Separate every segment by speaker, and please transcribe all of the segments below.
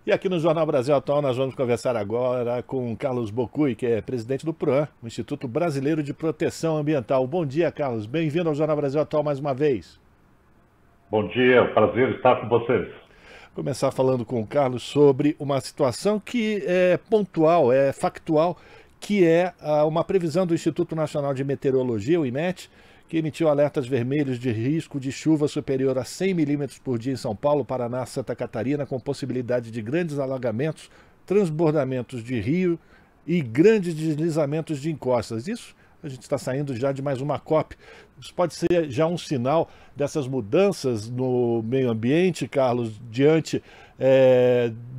Speaker 1: E aqui no Jornal Brasil Atual nós vamos conversar agora com Carlos Bocui, que é presidente do PROAN, o Instituto Brasileiro de Proteção Ambiental. Bom dia, Carlos. Bem-vindo ao Jornal Brasil Atual mais uma vez.
Speaker 2: Bom dia, prazer estar com vocês.
Speaker 1: Começar falando com o Carlos sobre uma situação que é pontual, é factual, que é uma previsão do Instituto Nacional de Meteorologia, o IMET, que emitiu alertas vermelhos de risco de chuva superior a 100 milímetros por dia em São Paulo, Paraná, Santa Catarina, com possibilidade de grandes alagamentos, transbordamentos de rio e grandes deslizamentos de encostas. Isso a gente está saindo já de mais uma COP. Isso pode ser já um sinal dessas mudanças no meio ambiente, Carlos, diante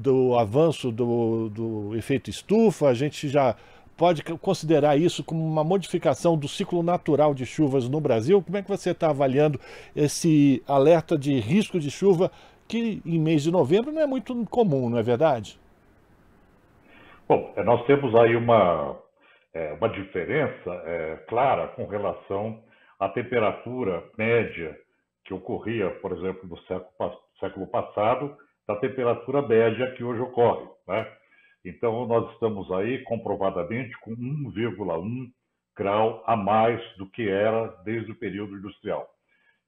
Speaker 1: do avanço do efeito estufa. A gente já pode considerar isso como uma modificação do ciclo natural de chuvas no Brasil? Como é que você está avaliando esse alerta de risco de chuva que em mês de novembro não é muito comum, não é verdade?
Speaker 2: Bom, nós temos aí uma diferença clara com relação à temperatura média que ocorria, por exemplo, no século passado, da temperatura média que hoje ocorre, né? Então, nós estamos aí comprovadamente com 1,1 grau a mais do que era desde o período industrial.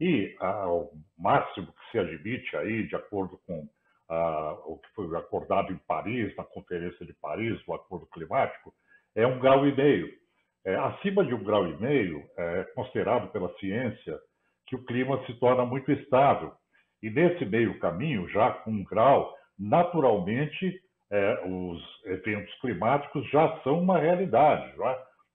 Speaker 2: E o máximo que se admite aí, de acordo com o que foi acordado em Paris, na Conferência de Paris, o Acordo Climático, é 1,5 graus. Acima de 1,5 graus, é considerado pela ciência que o clima se torna muito estável. E nesse meio caminho, já com 1 grau, naturalmente os eventos climáticos já são uma realidade,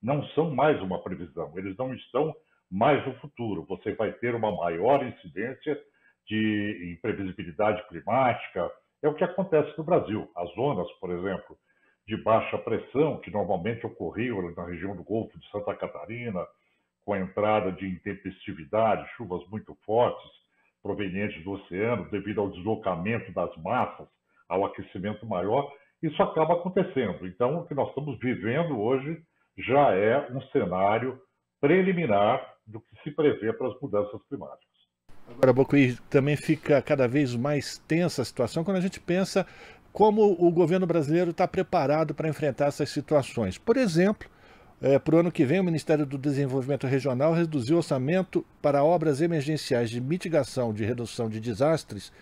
Speaker 2: não são mais uma previsão, eles não estão mais no futuro. Você vai ter uma maior incidência de imprevisibilidade climática. É o que acontece no Brasil. As zonas, por exemplo, de baixa pressão, que normalmente ocorriam na região do Golfo de Santa Catarina, com a entrada de intempestividade, chuvas muito fortes provenientes do oceano, devido ao deslocamento das massas, ao aquecimento maior, isso acaba acontecendo. Então, o que nós estamos vivendo hoje já é um cenário preliminar do que se prevê para as mudanças climáticas.
Speaker 1: Agora, Bocuí, também fica cada vez mais tensa a situação quando a gente pensa como o governo brasileiro está preparado para enfrentar essas situações. Por exemplo, para o ano que vem, o Ministério do Desenvolvimento Regional reduziu o orçamento para obras emergenciais de mitigação de redução de desastres,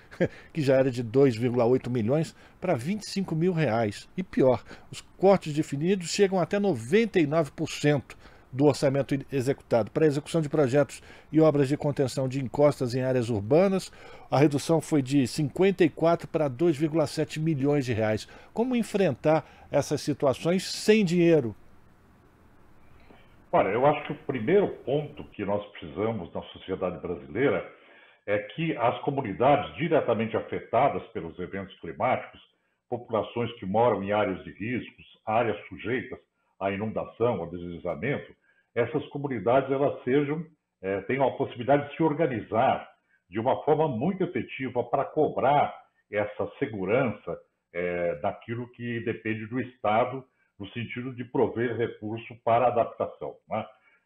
Speaker 1: que já era de 2,8 milhões, para 25 mil reais. E pior, os cortes definidos chegam até 99% do orçamento executado. Para a execução de projetos e obras de contenção de encostas em áreas urbanas, a redução foi de 54 para 2,7 milhões de reais. Como enfrentar essas situações sem dinheiro?
Speaker 2: Olha, eu acho que o primeiro ponto que nós precisamos na sociedade brasileira é que as comunidades diretamente afetadas pelos eventos climáticos, populações que moram em áreas de riscos, áreas sujeitas à inundação, ao deslizamento, essas comunidades elas tenham a possibilidade de se organizar de uma forma muito efetiva para cobrar essa segurança daquilo que depende do Estado, no sentido de prover recurso para a adaptação, né?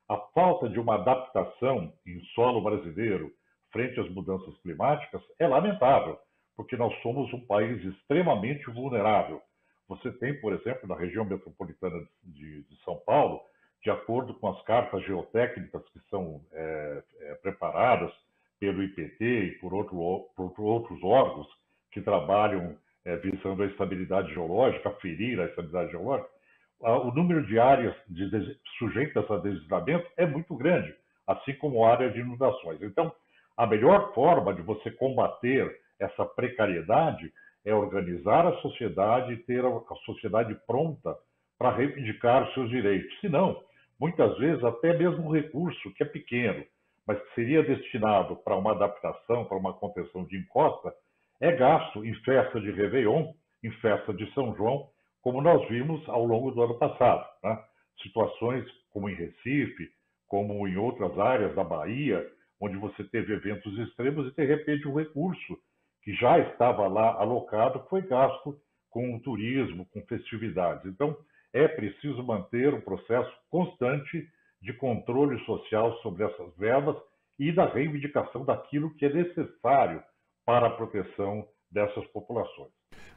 Speaker 2: A falta de uma adaptação em solo brasileiro frente às mudanças climáticas é lamentável, porque nós somos um país extremamente vulnerável. Você tem, por exemplo, na região metropolitana de São Paulo, de acordo com as cartas geotécnicas que são preparadas pelo IPT e por outros órgãos que trabalham visando a estabilidade geológica, aferir a estabilidade geológica, o número de áreas sujeitas a deslizamento é muito grande, assim como a área de inundações. Então, a melhor forma de você combater essa precariedade é organizar a sociedade e ter a sociedade pronta para reivindicar os seus direitos. Se não, muitas vezes até mesmo um recurso que é pequeno, mas que seria destinado para uma adaptação, para uma contenção de encosta, é gasto em festa de Réveillon, em festa de São João, como nós vimos ao longo do ano passado, né? Situações como em Recife, como em outras áreas da Bahia, onde você teve eventos extremos e, de repente, o recurso que já estava lá alocado foi gasto com o turismo, com festividades. Então, é preciso manter um processo constante de controle social sobre essas verbas e da reivindicação daquilo que é necessário para a proteção dessas populações.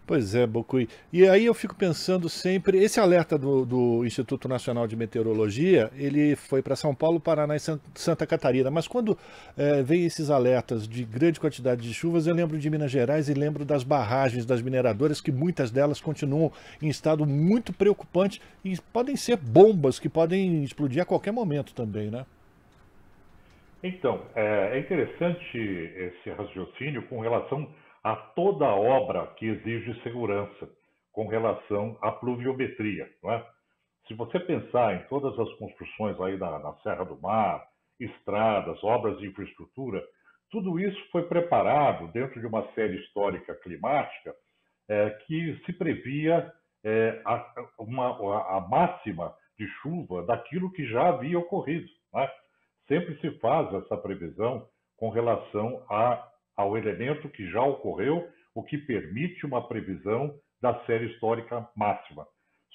Speaker 1: Pois é, Bocui. E aí eu fico pensando sempre, esse alerta do Instituto Nacional de Meteorologia, ele foi para São Paulo, Paraná e Santa Catarina, mas quando vem esses alertas de grande quantidade de chuvas, eu lembro de Minas Gerais e lembro das barragens das mineradoras, que muitas delas continuam em estado muito preocupante e podem ser bombas que podem explodir a qualquer momento também, né?
Speaker 2: Então, é interessante esse raciocínio com relação a toda obra que exige segurança, com relação à pluviometria, não é? Se você pensar em todas as construções aí na Serra do Mar, estradas, obras de infraestrutura, tudo isso foi preparado dentro de uma série histórica climática que se previa a máxima de chuva daquilo que já havia ocorrido, né? Sempre se faz essa previsão com relação ao elemento que já ocorreu, o que permite uma previsão da série histórica máxima.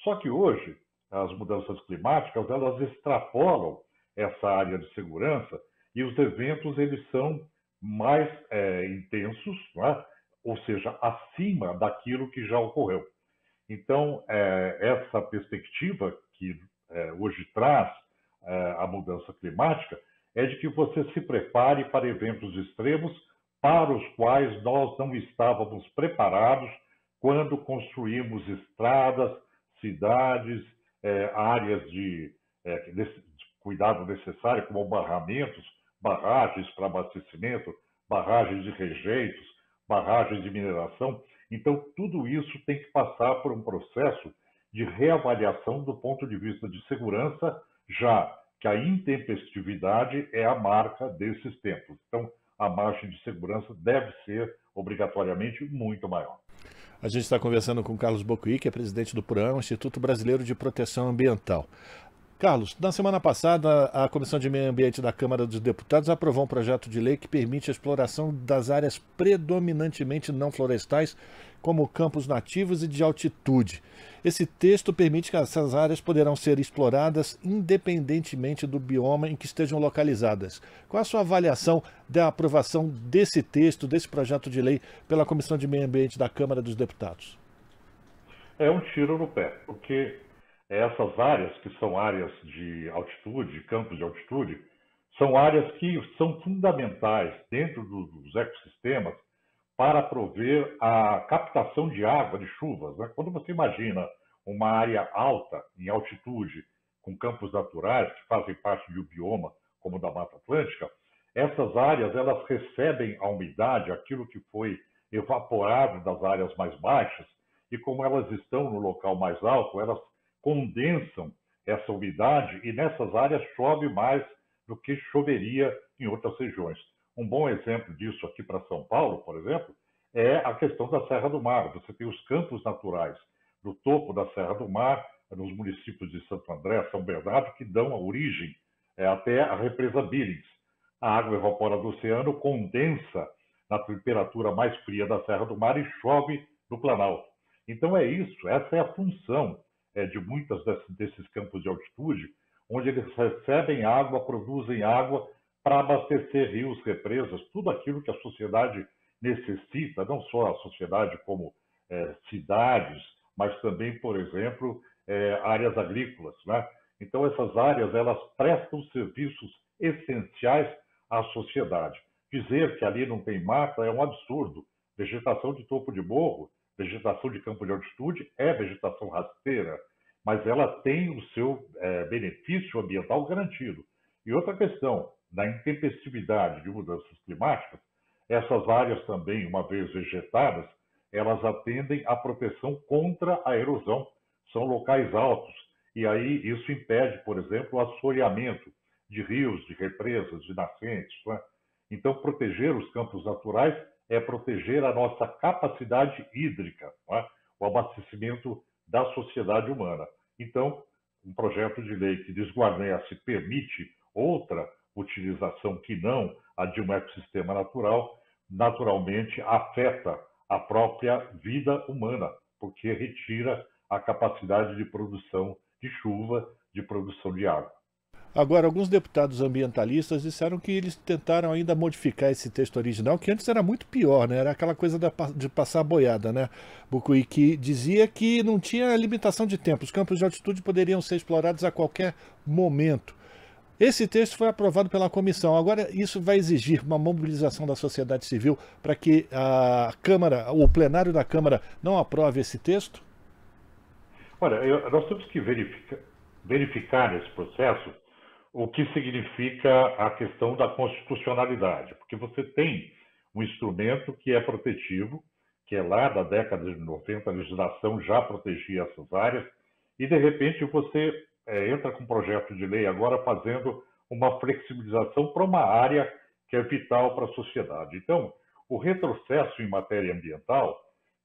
Speaker 2: Só que hoje, as mudanças climáticas, elas extrapolam essa área de segurança e os eventos eles são mais intensos, né? Ou seja, acima daquilo que já ocorreu. Então, essa perspectiva que hoje traz a mudança climática é de que você se prepare para eventos extremos para os quais nós não estávamos preparados quando construímos estradas, cidades, áreas de cuidado necessário, como barramentos, barragens para abastecimento, barragens de rejeitos, barragens de mineração. Então, tudo isso tem que passar por um processo de reavaliação do ponto de vista de segurança, já que a intempestividade é a marca desses tempos. Então, a margem de segurança deve ser obrigatoriamente muito maior.
Speaker 1: A gente está conversando com Carlos Bocuí, que é presidente do PROAM, Instituto Brasileiro de Proteção Ambiental. Carlos, na semana passada, a Comissão de Meio Ambiente da Câmara dos Deputados aprovou um projeto de lei que permite a exploração das áreas predominantemente não florestais, como campos nativos e de altitude. Esse texto permite que essas áreas poderão ser exploradas independentemente do bioma em que estejam localizadas. Qual a sua avaliação da aprovação desse texto, desse projeto de lei, pela Comissão de Meio Ambiente da Câmara dos Deputados?
Speaker 2: É um tiro no pé, porque essas áreas, que são áreas de altitude, campos de altitude, são áreas que são fundamentais dentro dos ecossistemas para prover a captação de água, de chuvas, né? Quando você imagina uma área alta, em altitude, com campos naturais que fazem parte de um bioma, como o da Mata Atlântica, essas áreas elas recebem a umidade, aquilo que foi evaporado das áreas mais baixas, e como elas estão no local mais alto, elas condensam essa umidade e nessas áreas chove mais do que choveria em outras regiões. Um bom exemplo disso aqui para São Paulo, por exemplo, é a questão da Serra do Mar. Você tem os campos naturais no topo da Serra do Mar, nos municípios de Santo André, São Bernardo, que dão a origem até a represa Billings. A água evapora do oceano, condensa na temperatura mais fria da Serra do Mar e chove no Planalto. Então é isso, essa é a função de muitos desses campos de altitude, onde eles recebem água, produzem água para abastecer rios, represas, tudo aquilo que a sociedade necessita, não só a sociedade como cidades, mas também, por exemplo, áreas agrícolas, né? Então essas áreas elas prestam serviços essenciais à sociedade. Dizer que ali não tem mata é um absurdo. Vegetação de topo de morro, vegetação de campo de altitude é vegetação rasteira, mas ela tem o seu benefício ambiental garantido. E outra questão, na intempestividade de mudanças climáticas, essas áreas também, uma vez vegetadas, elas atendem à proteção contra a erosão. São locais altos, e aí isso impede, por exemplo, o assoreamento de rios, de represas, de nascentes, né? Então, proteger os campos naturais é proteger a nossa capacidade hídrica, né? O abastecimento da sociedade humana. Então, um projeto de lei que desguarnece permite outra utilização que não a de um ecossistema natural, naturalmente afeta a própria vida humana, porque retira a capacidade de produção de chuva, de produção de água.
Speaker 1: Agora, alguns deputados ambientalistas disseram que eles tentaram ainda modificar esse texto original, que antes era muito pior, né? Era aquela coisa de passar a boiada, né? Bucuí, que dizia que não tinha limitação de tempo, os campos de altitude poderiam ser explorados a qualquer momento. Esse texto foi aprovado pela comissão. Agora, isso vai exigir uma mobilização da sociedade civil para que a Câmara, o plenário da Câmara, não aprove esse texto?
Speaker 2: Olha, nós temos que verificar nesse processo o que significa a questão da constitucionalidade, porque você tem um instrumento que é protetivo, que é lá da década de 90, a legislação já protegia essas áreas, e de repente você entra com um projeto de lei agora fazendo uma flexibilização para uma área que é vital para a sociedade. Então, o retrocesso em matéria ambiental,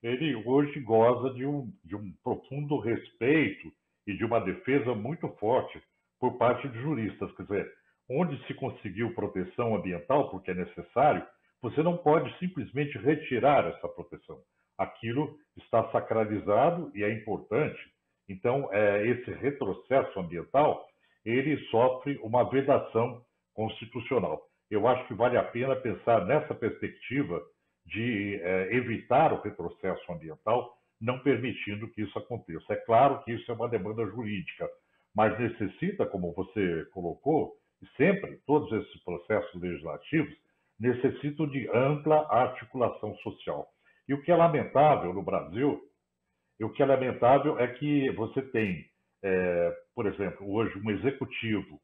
Speaker 2: ele hoje goza de um profundo respeito e de uma defesa muito forte por parte de juristas. Quer dizer, onde se conseguiu proteção ambiental, porque é necessário, você não pode simplesmente retirar essa proteção. Aquilo está sacralizado e é importante. Então, esse retrocesso ambiental, ele sofre uma vedação constitucional. Eu acho que vale a pena pensar nessa perspectiva de evitar o retrocesso ambiental, não permitindo que isso aconteça. É claro que isso é uma demanda jurídica, mas necessita, como você colocou, sempre todos esses processos legislativos necessitam de ampla articulação social. E o que é lamentável no Brasil, é que você tem, por exemplo, hoje um executivo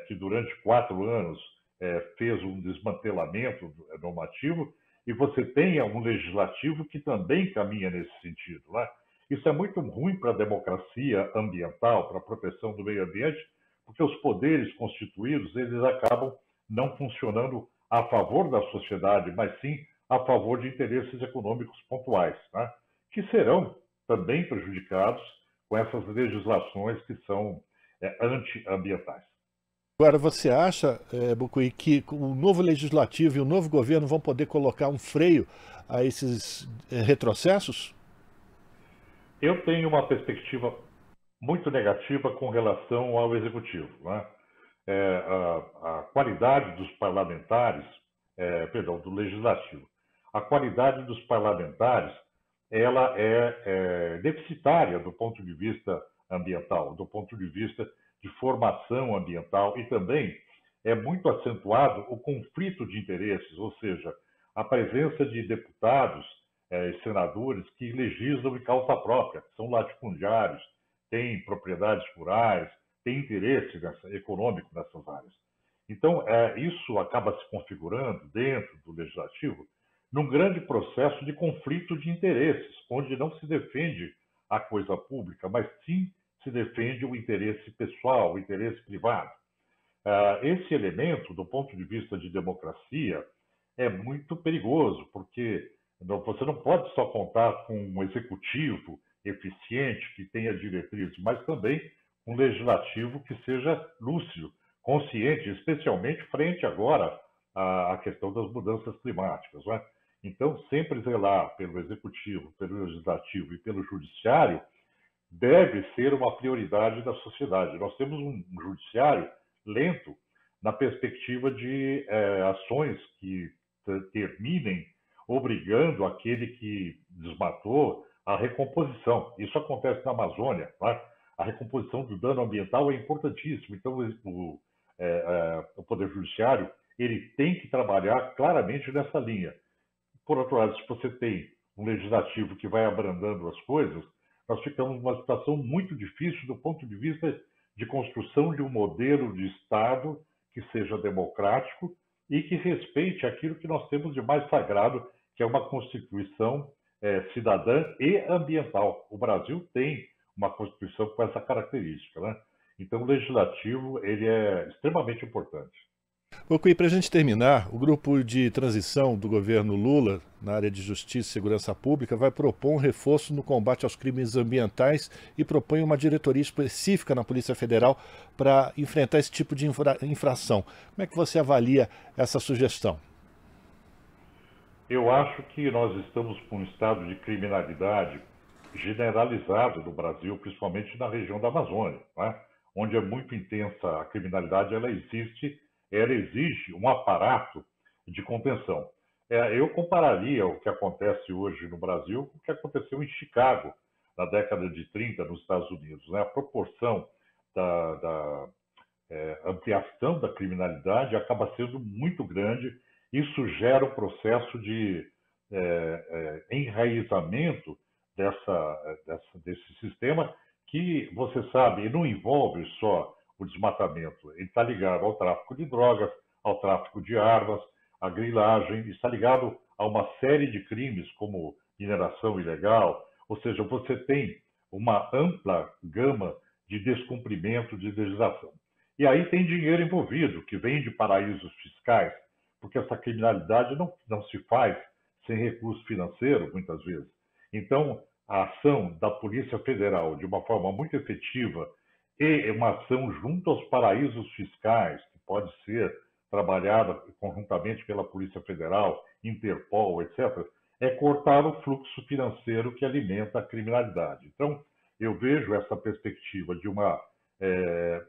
Speaker 2: que durante 4 anos fez um desmantelamento normativo, e você tenha um legislativo que também caminha nesse sentido. Né? Isso é muito ruim para a democracia ambiental, para a proteção do meio ambiente, porque os poderes constituídos eles acabam não funcionando a favor da sociedade, mas sim a favor de interesses econômicos pontuais, né? Que serão também prejudicados com essas legislações que são antiambientais.
Speaker 1: Agora, você acha, Bucuí, que o novo legislativo e o novo governo vão poder colocar um freio a esses retrocessos?
Speaker 2: Eu tenho uma perspectiva muito negativa com relação ao executivo. Né? A qualidade dos parlamentares, perdão, do legislativo, a qualidade dos parlamentares, ela é deficitária do ponto de vista ambiental, do ponto de vista de formação ambiental, e também é muito acentuado o conflito de interesses, ou seja, a presença de deputados e senadores que legislam em causa própria, que são latifundiários, têm propriedades rurais, têm interesse econômico nessas áreas. Então, isso acaba se configurando dentro do legislativo num grande processo de conflito de interesses, onde não se defende a coisa pública, mas sim se defende o interesse pessoal, o interesse privado. Esse elemento, do ponto de vista de democracia, é muito perigoso, porque você não pode só contar com um executivo eficiente, que tenha diretrizes, mas também um legislativo que seja lúcido, consciente, especialmente frente agora à questão das mudanças climáticas. Não é? Então, sempre zelar pelo executivo, pelo legislativo e pelo judiciário deve ser uma prioridade da sociedade. Nós temos um judiciário lento na perspectiva de ações que terminem obrigando aquele que desmatou a recomposição. Isso acontece na Amazônia. Tá? A recomposição do dano ambiental é importantíssima. Então, o Poder Judiciário ele tem que trabalhar claramente nessa linha. Por outro lado, se você tem um legislativo que vai abrandando as coisas, nós ficamos numa situação muito difícil do ponto de vista de construção de um modelo de Estado que seja democrático e que respeite aquilo que nós temos de mais sagrado, que é uma Constituição cidadã e ambiental. O Brasil tem uma Constituição com essa característica. Né? Então, o legislativo ele é extremamente importante.
Speaker 1: Bucuí, para a gente terminar, o grupo de transição do governo Lula na área de justiça e segurança pública vai propor um reforço no combate aos crimes ambientais e propõe uma diretoria específica na Polícia Federal para enfrentar esse tipo de infração. Como é que você avalia essa sugestão?
Speaker 2: Eu acho que nós estamos com um estado de criminalidade generalizado no Brasil, principalmente na região da Amazônia, né? onde é muito intensa a criminalidade, ela exige um aparato de contenção. Eu compararia o que acontece hoje no Brasil com o que aconteceu em Chicago, na década de 30, nos Estados Unidos, né? A proporção da ampliação da criminalidade acaba sendo muito grande. Isso gera um processo de enraizamento desse sistema que, você sabe, não envolve só o desmatamento, ele está ligado ao tráfico de drogas, ao tráfico de armas, à grilagem, está ligado a uma série de crimes como mineração ilegal, ou seja, você tem uma ampla gama de descumprimento de legislação. E aí tem dinheiro envolvido, que vem de paraísos fiscais, porque essa criminalidade não se faz sem recurso financeiro, muitas vezes. Então, a ação da Polícia Federal, de uma forma muito efetiva, e uma ação junto aos paraísos fiscais, que pode ser trabalhada conjuntamente pela Polícia Federal, Interpol, etc., é cortar o fluxo financeiro que alimenta a criminalidade. Então, eu vejo essa perspectiva de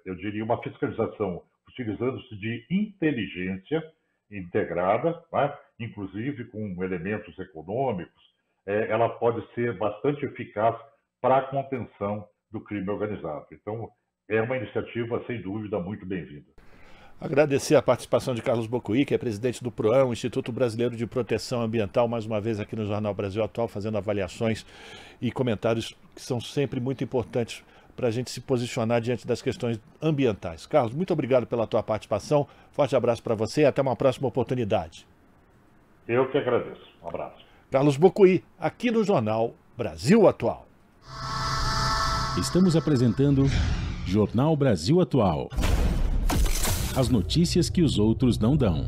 Speaker 2: eu diria, uma fiscalização utilizando-se de inteligência integrada, né? Inclusive com elementos econômicos, ela pode ser bastante eficaz para a contenção do crime organizado. Então, é uma iniciativa, sem dúvida, muito bem-vinda.
Speaker 1: Agradecer a participação de Carlos Bocuí, que é presidente do PROAM, Instituto Brasileiro de Proteção Ambiental, mais uma vez aqui no Jornal Brasil Atual, fazendo avaliações e comentários que são sempre muito importantes para a gente se posicionar diante das questões ambientais. Carlos, muito obrigado pela tua participação, forte abraço para você e até uma próxima oportunidade.
Speaker 2: Eu que agradeço. Um abraço.
Speaker 1: Carlos Bocuí, aqui no Jornal Brasil Atual.
Speaker 3: Estamos apresentando Jornal Brasil Atual. As notícias que os outros não dão.